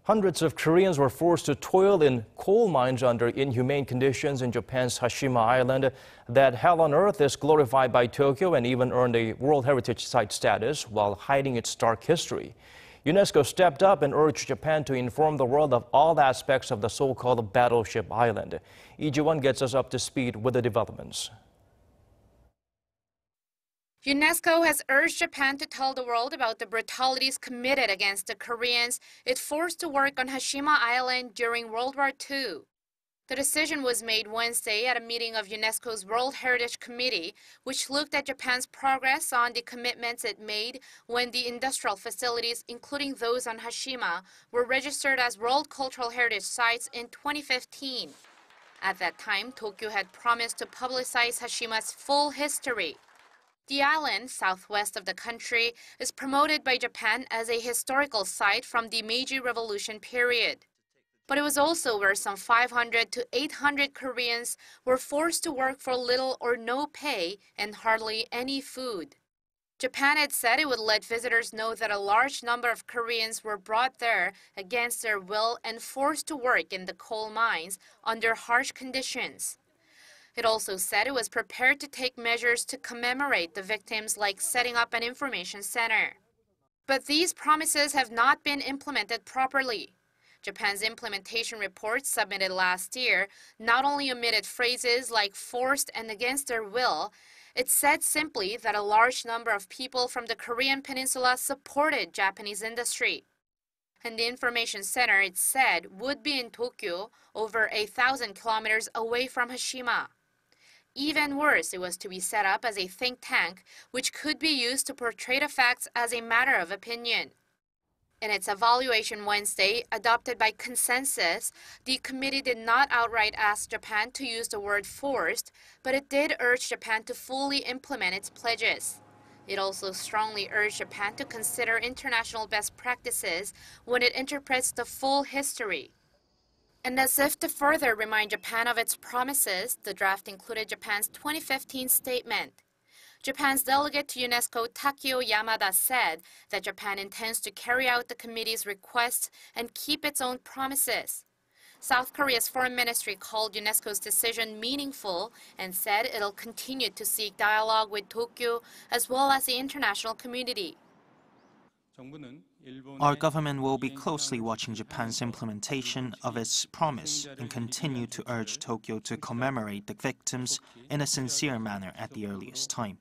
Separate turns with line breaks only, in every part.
Hundreds of Koreans were forced to toil in coal mines under inhumane conditions in Japan's Hashima Island. That hell on earth is glorified by Tokyo and even earned a World Heritage Site status while hiding its dark history. UNESCO stepped up and urged Japan to inform the world of all aspects of the so-called battleship island. Lee Ji-won gets us up to speed with the developments.
UNESCO has urged Japan to tell the world about the brutalities committed against the Koreans it forced to work on Hashima Island during World War II. The decision was made Wednesday at a meeting of UNESCO's World Heritage Committee, which looked at Japan's progress on the commitments it made when the industrial facilities, including those on Hashima, were registered as World Cultural Heritage Sites in 2015. At that time, Tokyo had promised to publicize Hashima's full history. The island, southwest of the country, is promoted by Japan as a historical site from the Meiji Revolution period. But it was also where some 500 to 800 Koreans were forced to work for little or no pay and hardly any food. Japan had said it would let visitors know that a large number of Koreans were brought there against their will and forced to work in the coal mines under harsh conditions. It also said it was prepared to take measures to commemorate the victims, like setting up an information center. But these promises have not been implemented properly. Japan's implementation report submitted last year not only omitted phrases like forced and against their will, it said simply that a large number of people from the Korean peninsula supported Japanese industry. And the information center, it said, would be in Tokyo, over 1,000 kilometers away from Hashima. Even worse, it was to be set up as a think tank, which could be used to portray the facts as a matter of opinion. In its evaluation Wednesday, adopted by consensus, the committee did not outright ask Japan to use the word forced, but it did urge Japan to fully implement its pledges. It also strongly urged Japan to consider international best practices when it interprets the full history. And as if to further remind Japan of its promises, the draft included Japan's 2015 statement. Japan's delegate to UNESCO, Takeo Yamada, said that Japan intends to carry out the committee's requests and keep its own promises. South Korea's foreign ministry called UNESCO's decision meaningful and said it'll continue to seek dialogue with Tokyo as well as the international community.
Our government will be closely watching Japan's implementation of its promise and continue to urge Tokyo to commemorate the victims in a sincere manner at the earliest time.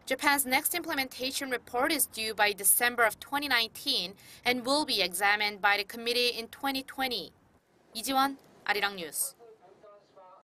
Japan's next implementation report is due by December of 2019 and will be examined by the committee in 2020. Lee Ji-won, Arirang News.